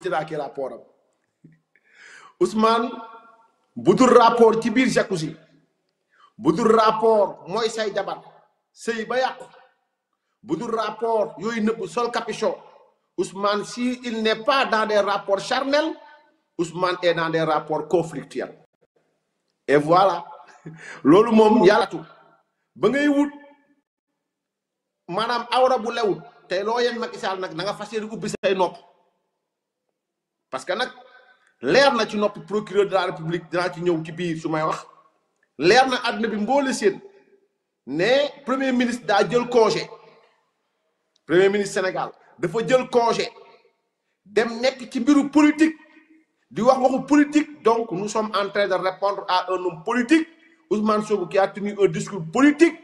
ki rapport am Ousmane bu dul rapport ci biir jacuzzi bu dul rapport mooy say jabar sëy ba yàqu bu dul rapport yooyu nëbb sol capuchon Ousmane si il n'est pas dans des rapports charnels Ousmane est dans des rapports conflictuels et voilà loolu moom yàllatu ba ngay wut maanaam awra bu lewut tey loo yeen Macky Sall nag na nga fas yéene ubbi say nopp parce que nag leer na ci nopp procureur de la république dinaa ci ñëw ci biir su may wax leer na àdduna bi mboole seen ne premier ministre daa jël congé premier ministre Sénégal dafa jël congé dem nekk ci mbiru politique di wax waxu politique donc nous sommes en train de répondre à un homme politique Ousmane Sonko qui a tenu un discours politique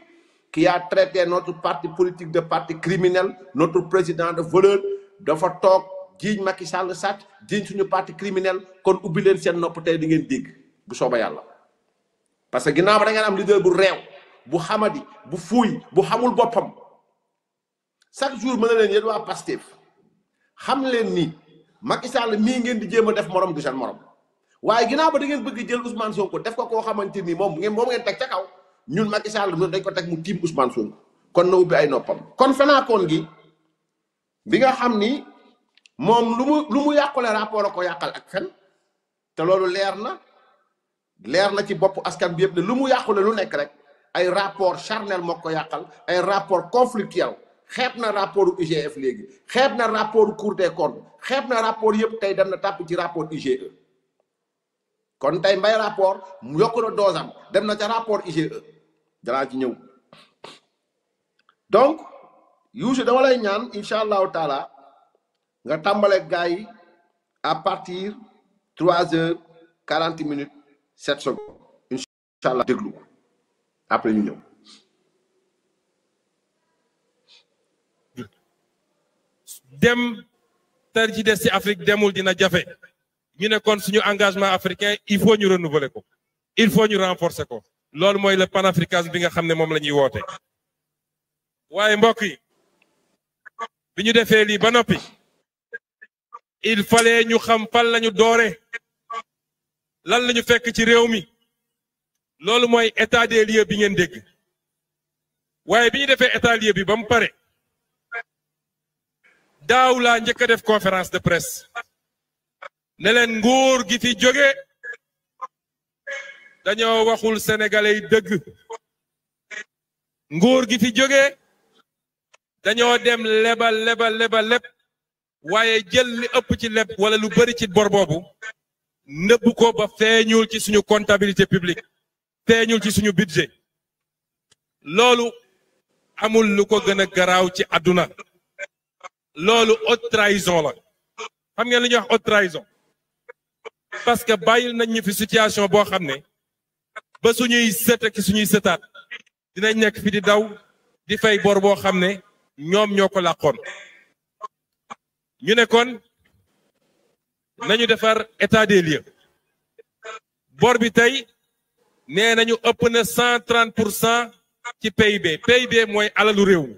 qui a traité notre parti politique de parti criminel notre président de voleur dafa toog jiiñ Macky Sall sàcc jiiñ suñu parti criminel kon ubbi leen seen nopp tey di ngeen dégg bu sooba yàlla parce que ginnaaw ba da ngeen am leader bu réew bu xamadi bu fuuy bu xamul boppam chaque jour mën na leen yéen waa Pastef xam leen ni Macky Sall mii ngeen di jéem a def morom du seen morom waaye ginnaaw ba da ngeen bëgg jël Ousmane Sonko def ko koo xamante ni moom ngeen teg ca kaw ñun Macky Sall dañ ko teg mu tiim Ousmane Sonko kon na ubbi ay noppam kon fenaakoon gi bi nga xam ni moom lu mu yàqule rapport a ko yàqal ak fen te loolu leer na ci bopp askan bi yëpp ne lu mu yàqule lu nekk rek ay rapport charnel moo ko yàqal ay rapport conflictuel xeeb na rapport IGF léegi xeeb na rapport Cour des comptes xeeb na rapport yëpp tey dem na tàpp ci rapport IGE kon tey mbay rapport mu yokk na doosam dem na ca rapport IGE danaa ci ñëw donc Youssou dama lay ñaan incha allahu taala nga tàmbale gars yi à partir 3h40 7 secondes incha allah déglu ko après ñu ñëw. dem tar ci des ci Afrique demul dina jafe ñu ne kon suñu engagement africain il faut ñu renouveler ko il faut ñu renforcer ko loolu mooy le panafricanisme bi nga xam ne moom la ñuy woote. waaye mbokk yi bi ñu defee lii ba noppi il fallait ñu xam fan lañu doore lan lañu fekk ci réew mi loolu mooy état des lieux bi ngeen dégg waaye bi ñu defee état lieu bi ba mu pare daaw laa njëkk a def conférence de presse ne leen nguur gi fi jóge dañoo waxul sénégalais yi dëgg nguur gi fi jóge dañoo dem lebal waaye jël li ëpp ci leb wala lu bari ci bor boobu nëbb ko ba feeñul ci suñu comptabilité publique feeñul ci suñu budget loolu amul lu ko gën a garaaw ci àdduna loolu haute trahison la xam ngeen li ñuy wax haute trahison parce que bàyyil nañ ñu fi situation boo xam ne ba suñuy sët ak suñuy sëtaat dinañ nekk fi di daw di fay bor boo xam ne ñoom ñoo ko làqoon ñu ne kon nañu defar état des lieux bor bi tey nee nañu ëpp na 130% ci PIB PIB mooy alalu réew mi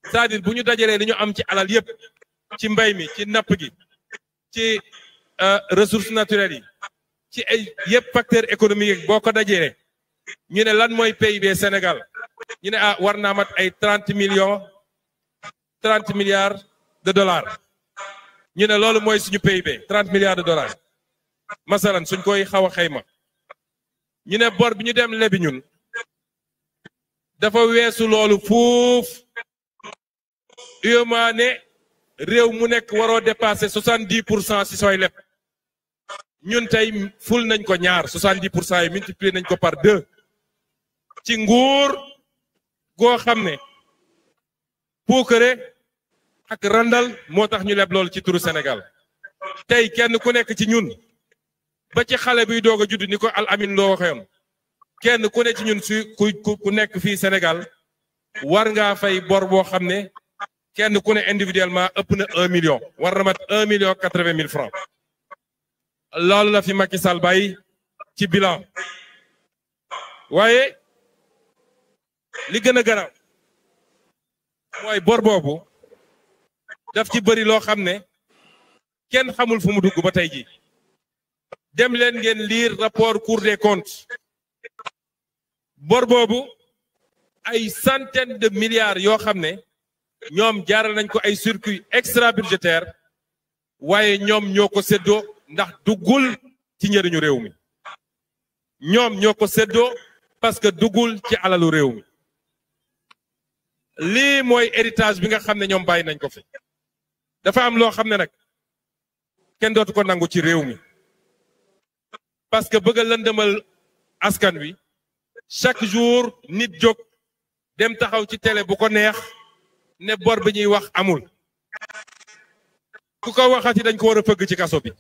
c'est-à-dire bu ñu dajalee li ñu am ci alal yépp ci mbay mi ci napp gi ci ressources naturelles yi ci ay yépp facteur économique boo ko dajalee ñu ne lan mooy PIB Sénégal ñu ne war naa mat ay 30 milliards de dollars ñu ne loolu mooy suñu PIB 30 milliards de dollars masalan suñ koy xaw a xayma ñu ne bor bi ñu dem lebi ñun dafa weesu loolu fuuf UEMOA ne réew mu nekk waroo dépasser 70% si sooy leb ñun tey ful nañ ko ñaar 70% yi multiplier nañ ko par 2 ci nguur goo xam ne puukare ak randal moo tax ñu leb loolu ci turu Sénégal tey kenn ku nekk ci ñun ba ci xale biy doog a judd ni ko Al Amin loo waxewoon kenn ku ne ci ñun ku nekk fii Sénégal war ngaa fay bor boo xam ne kenn ku ne individuellement ëpp na 1 million war na mat 1,80 million francs loolu la fi Macky Sall bàyyi ci bilan waaye li gën a garaaw mooy bor boobu daf ci bëri loo xam ne kenn xamul fu mu dugg ba tey ji dem leen ngeen lire rapport Cour des comptes bor boobu ay centaines de milliards yoo xam ne ñoom jaaral nañ ko ay circuit extra budgétaire waaye ñoom ñoo ko séddoo ndax duggul ci njëriñu réew mi ñoom ñoo ko séddoo parce que duggul ci alalu réew mi lii mooy héritage bi nga xam ne ñoom bàyyi nañ ko fi dafa am loo xam ne nag kenn dootu ko nangu ci réew mi parce que bëgg a lëndëmal askan wi chaque jour nit jóg dem taxaw ci télé bu ko neex ne bor bi ñuy wax amul ku ko waxati dañ ko war a fëgg ci kaso bi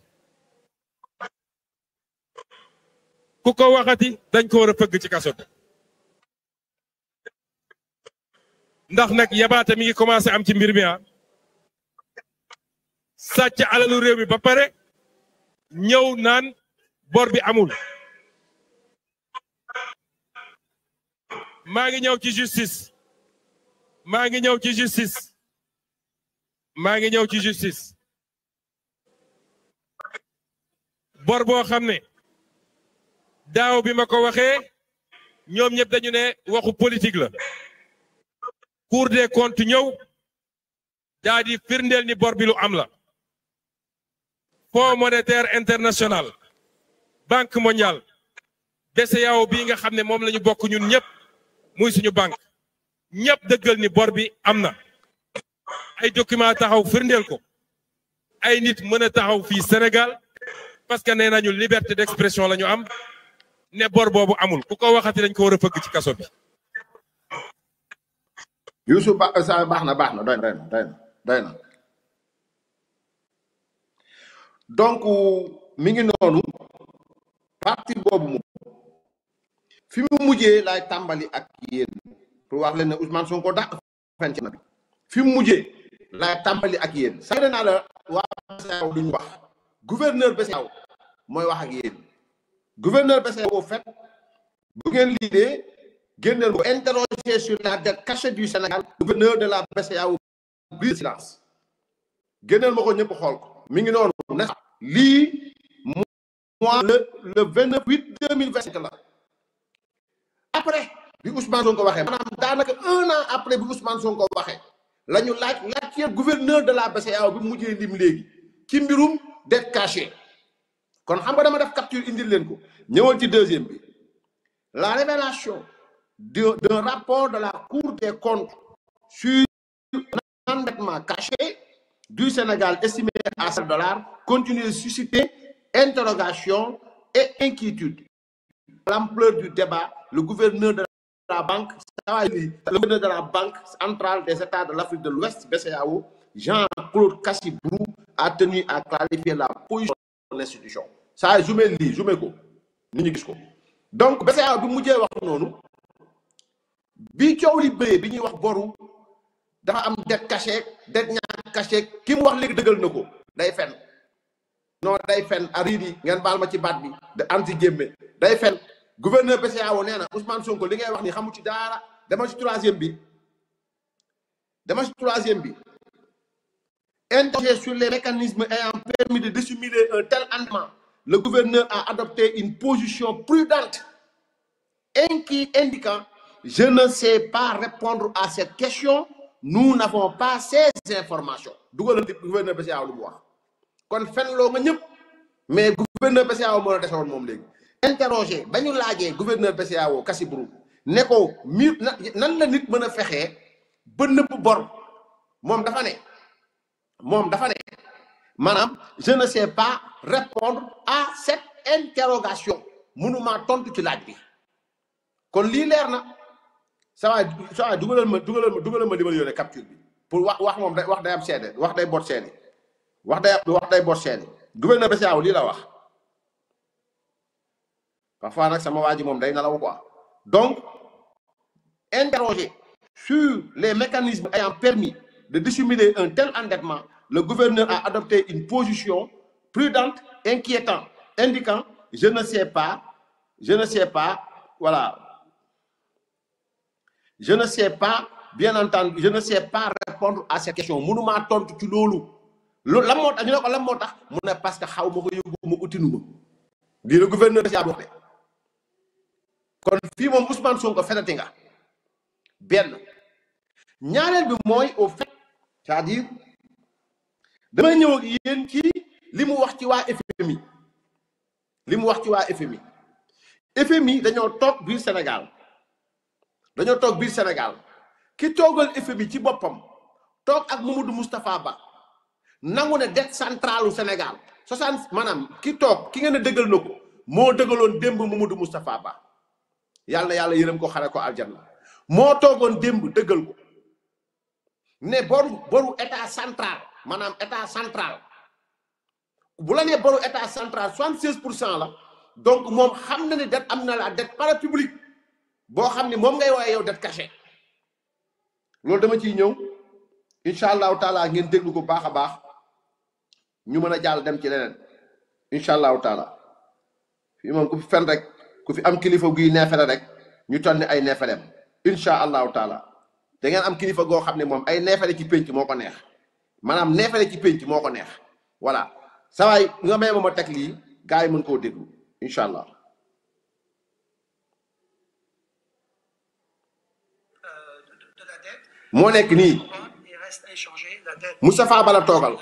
ku ko waxati dañ ko war a fëgg ci kaso bi ndax nag yabaate mi ngi commencé am ci mbir mi sàcc alalu réew mi ba pare ñëw naan bor bi amul maa ngi ñëw ci justice maa ngi ñëw ci justice maa ngi ñëw ci justice bor boo xam ne daaw bi ma ko waxee ñoom ñëpp dañu ne waxu politique la Cour des comptes ñëw daa di firndeel ni bor bi lu am la Fonds monétaire international Banque mondiale BCEAO bii nga xam ne moom la ñu bokk ñun ñëpp muy suñu banque ñëpp dëggal ni bor bi am na ay document taxaw firndeel ko ay nit mën a taxaw fii Sénégal parce que nee nañu liberté d'expression la ñu am ne bor boobu amul ku ko waxati dañ ko war a fëgg ci kaso bi. Youssou sa baax na doy na donc mi ngi noonu parti boobu moom fi mu mujjee laay tàmbali ak yéen pour wax leen ne Ousmane Sonko dàq fen ci na bi fi mu mujjee laay tàmbali ak yéen sax naa la waa BCEAO duñu wax gouverneur BCEAO mooy wax ak yéen gouverneur BCEAO au fait bu ngeen liidee génneel ko interrogé sur la dette cachée du Sénégal gouverneur de la BCEAO brise silence génneel ma ko ñëpp xool ko mi ngi noonu ne lii mois le 29/8/2025 la après bi Ousmane Sonko waxee maanaam daanaka 1 an après bi Ousmane Sonko waxee la ñu laaj gouverneur de la BCEAO bi mujjee lim léegi ci mbirum dette cachée kon xam nga dama def capture indil leen ko ñëwal ci deuxième bi la révélation d'un rapport de la Cour des comptes sur l'endettement caché du Sénégal estimé à $7 continue de susciter interrogation et inquiétude. À l'ampleur du débat, le gouverneur de la banque centrale des États de l'Afrique de l'Ouest, BCEAO, Jean-Claude Cassibrou, a tenu à clarifier la position de l'institution. Ça a zoomé ko ni ñu gis ko donc BCEAO bi mujjee wax noonu bi coow li bëree bi ñuy wax boru dafa am dette cachée dette ñàkk cachée ki mu wax léegi dëggal na ko day fen non day fen aridi ngeen baal ma ci baat bi de anti gémme day fen gouverneur BCEAO nee na Ousmane Sonko li ngay wax ni xamu ci dara dama ci troisième bi interrogé sur les mécanismes ayant permis de dissimuler un tel endettement, le gouverneur a adopté une position prudente indiquant « Je ne sais pas répondre à cette question, nous n'avons pas ces informations. » dugalal di gouverneur BCEAO lu mu wax kon fen loo nga ñëpp mais gouverneur BCEAO moo la desewoon moom léegi interrogé ba ñu laajee gouverneur BCEAO Cassibrou ne ko nan la nit mën a fexee ba nëbb bor moom dafa ne maanaam je ne sais pas répondre à cette interrogation mënuma tontu ci laaj bi kon lii leer na sa waay dugalal ma li ma yónnee capture bi pour wax moom wax day am seede wax day bot seede wax day bot seede gouverneur BCEAO lii la wax parfois nag sama waa ji moom day nalaw quoi donc interrogé sur les mécanismes ayant permis de dissimuler un tel endettement, le gouverneur a adopté une position prudente, inquiétante, indiquant « je ne sais pas, voilà, bien entendu, je ne sais pas répondre à cette question. Mënuma tontu ci loolu loolu lan moo tax ñu ne ko lan moo tax mu ne parce que xaw ma ko yóbbu ma utinu ma lii la gouverneur si wax de kon fii moom Ousmane Sonko fenati nga benn ñaareel bi mooy au fait c'est-à-dire damay ñëw ak yéen ci li mu wax ci waa FMI li mu wax ci waa FMI FMI dañoo toog biir Sénégal ki toogal FMI ci boppam toog ak Mamadou Moustapha Ba nangu ne dette centrale u Sénégal 60 maanaam ki toog ki ngeen a dëggal na ko moo dëggaloon démb Mamadou Moustapha Ba yàlla na yàlla yërëm ko xare ko aljanna moo toogoon démb dëggal ko ne boru état central maanaam état central bu la nee boru état central 76% la donc moom xam na ne dette am na la dette parapublique boo xam ne moom ngay waaye yow dette cachée loolu dama ciy ñëw incha allahu taala ngeen déglu ko baax a baax ñu mën a jàll dem ci leneen incha allahu taala fii moom ku fi fen rek ku fi am kilifa guy neefere rek ñu tonni ay neefereem incha allahu taala da ngeen am kilifa goo xam ne moom ay neefere ci pénc moo ko neex maanaam neefere ci pénc moo ko neex voilà saa waay nga may ma teg lii gars yi mën koo déglu incha allah. moo nekk nii Moustapha Ba la toogal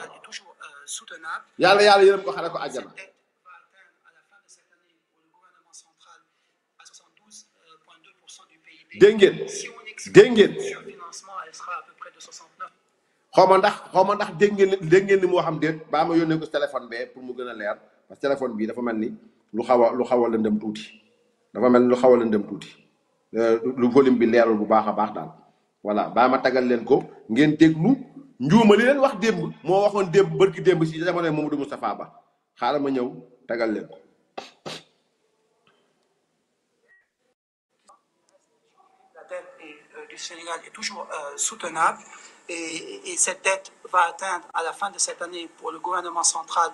yàlla yërëm ko xare ko àjjana. dégg ngeen xaw ma ndax dégg ngeen li mu waxam déet baa ma yónnee ko téléphone bee pour mu gën a leer parce que téléphone bii dafa mel ni lu xaw a lëndëm tuuti lu volume bi leerul bu baax a baax daal voilà baa ma tagal leen ko ngeen déglu njuuma li leen wax démb moo waxoon démb bërki démb si jamono Mamadou Moustapha Ba xaaral ma ñëw tagal leen ko. Du Sénégal est toujours soutenable et cette dette va atteindre à la fin de cette année pour le gouvernement central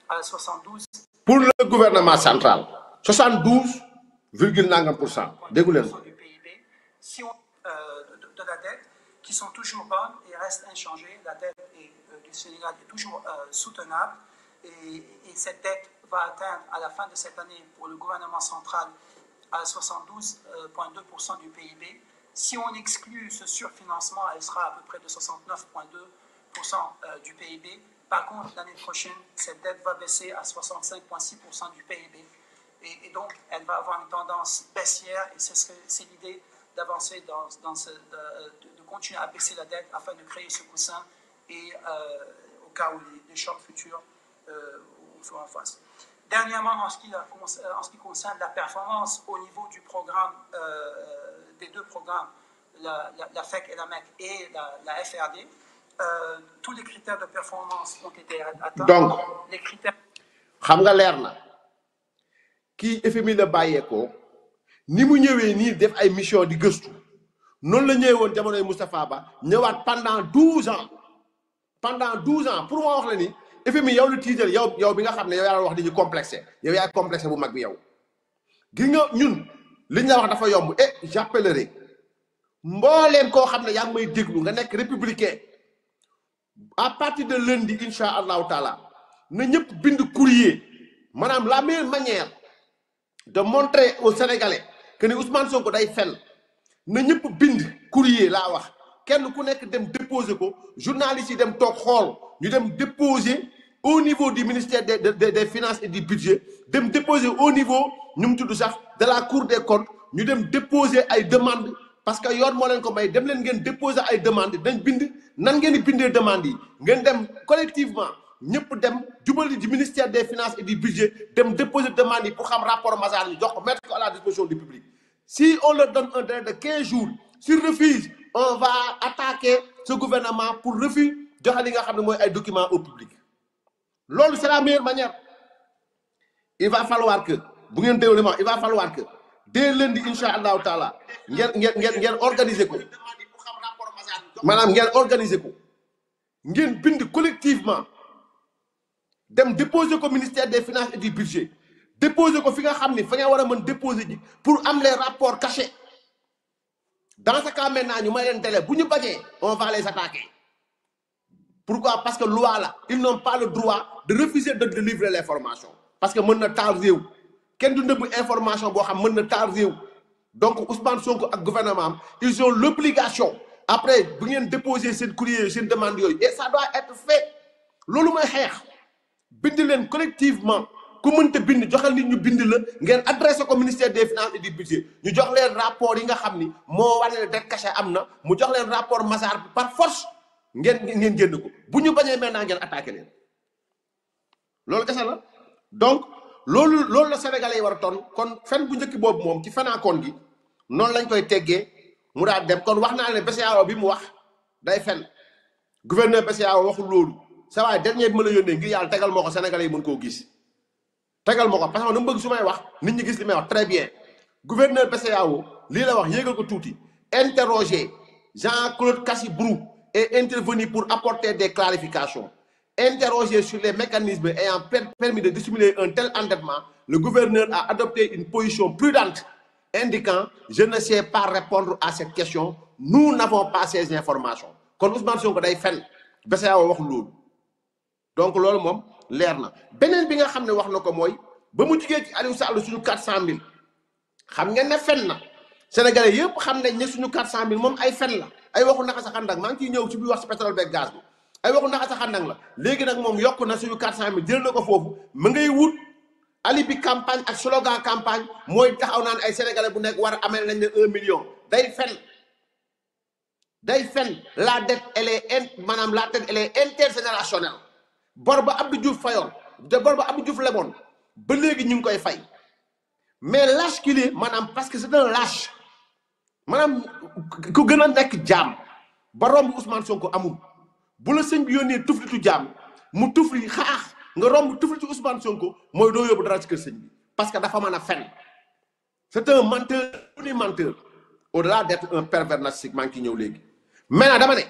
à 72. Pour le gouvernement central 72 virgule nangam pour cent déggu leen du PIB. Si on de la dette qui sont toujours bonnes et restent inchangées, la dette du Sénégal est toujours soutenable et cette dette va atteindre à la fin de cette année pour le gouvernement central à 72,2% du PIB. Si on exclut ce surfinancement, elle sera à peu près de 69,2% du PIB. Par contre, l'année prochaine, cette dette va baisser à 65,6% du PIB. Et donc, elle va avoir une tendance baissière. Et c'est l'idée d'avancer de continuer à baisser la dette afin de créer ce coussin et au cas où les chocs futurs on fera face. Dernièrement, en ce qui concerne la performance au niveau du programme, des deux programmes, la FEC et la MEC et la FRD, tous les critères de performance ont été atteints. Donc, les critères. xam nga leer na kii FMI la bàyyeekoo ni mu ñëwee nii def ay mission di gëstu noonu la ñëwee woon jamonoy Moustapha Ba ñëwaat pendant 12 ans pour ma wax la ni FMI yow la tiital yow bi nga xam ne yow yaa wax dañuy complexé yow yaay complexé bu mag bi yow. gis nga ñun liñ la wax dafa yomb et j'appellerai mbooleem koo xam ne yaa ngi may déglu nga nekk républicain à partir de lundi incha allahu taala na ñëpp bind courrier maanaam la meilleure manière de montrer aux Sénégalais que ni Ousmane Sonko day fen na ñëpp bind courrier laa wax kenn ku nekk dem déposer ko journalistes yi dem toog xool ñu dem déposer au niveau du ministère des finances et du budget dem déposer au niveau ñu mu tudd sax de la cour des comptes ñu dem déposer ay demandes parce que yoon moo leen ko may dem leen ngeen déposer ay demandes dañ bind nan ngeen di bindee demandes yi ngeen dem collectivement ñëpp dem jubali du ministère des finances et du budget dem déposer demandes yi pour xam rapport Mazars ñu jox ko mettre ko à la disposition du public. Si on leur donne un délai de 15 jours s'il refuse on va attaquer ce gouvernement pour refus joxe li nga xam ne mooy ay documents au public. loolu c'est la meilleure manière. Il va falloir que bu ngeen déglu ma il va falloir que dès lundi incha allahu taala ngeen organiser ko maanaam ngeen organiser ko ngeen bind collectivement dem déposer ko ministère des finances et du budget déposer ko fi nga xam ni fa nga war a mën déposer ji pour am les rapports cachés dans ce cas maintenant ñu may leen délai bu ñu bañee on va les attaquer Pourquoi? Parce que loi là, ils n'ont pas le droit de refuser de délivrer l'information. Parce que mën na taal réew kenn du nëbb information boo xam mën na taal réew. Donc Ousmane Sonko ak gouvernement ils ont l'obligation après bu ngeen déposer seen courrier seen demande yooyu et ça doit être fait loolu mooy xeex bind leen collectivement ku mënta bind joxal nit ñu bind la ngeen adressé ko ministère des finances et du budget ñu jox leen rapport yi nga xam ni moo wane ne dette cachée am na mu jox leen rapport Massar bi par force ngeen génn ko bu ñu bañee maintenant ngeen attaqué leen loolu kese la donc loolu la sénégalais yi war a ton kon fen bu njëkk boobu moom ci fenaakoon gi noonu lañ koy teggee mu daal dem kon wax naa ne BCEAO bi mu wax day fen gouverneur BCEAO waxul loolu sa waay dernier bi ma la yónnee ngir yàlla tegal moo ko sénégalais yi mën koo gis tegal ma ko parce que dama bëgg su may wax nit ñi gis li may wax très bien gouverneur BCEAO lii la wax yéegal ko tuuti interroger Jean-Claude Cassibrou et intervenir pour apporter des clarifications. Interrogé sur les mécanismes ayant permis de dissimuler un tel endettement, le gouverneur a adopté une position prudente, indiquant « Je ne sais pas répondre à cette question, nous n'avons pas ces informations. » Kon Ousmane Sonko day fen BCEAO wax loolu donc loolu moom leer na beneen bi nga xam ne wax na ko mooy ba mu jugee ci Aliou Sall suñu 400000 xam ngeen ne fen na Sénégalais yëpp xam nañ ne suñu 400000 moom ay fen la ay waxu naka sa xandak maa ngi ciy ñëw ci biir wax ci pétrole beeg gaz bi ay waxu naka sa xandak la léegi nag moom yokk na suñu 400000 jël na ko foofu ma ngay wut alibi campagne ak slogan campagne mooy taxaw naan ay sénégalais bu nekk war a amel nañ ne 1 million day fen la dette elle est maanaam la dette elle est intergénérationnelle bor ba Abdou Diouf fayoon de bor ba Abdou Diouf leboon ba léegi ñu ngi koy fay mais lâche qu'il est maanaam parce que c'est un lâche maanaam ku gën a nekk jaam ba romb Ousmane Sonko amul bu la sëñ bi yónnee tuflitu jaam mu tufli xaax nga romb tuflitu Ousmane Sonko mooy doo yóbbu dara ci kër sëñ bi parce que dafa mën a fen c'est un menteur menteur au-delà d'être un pervers narcissique maa ngi ciy ñëw léegi maintenant dama ne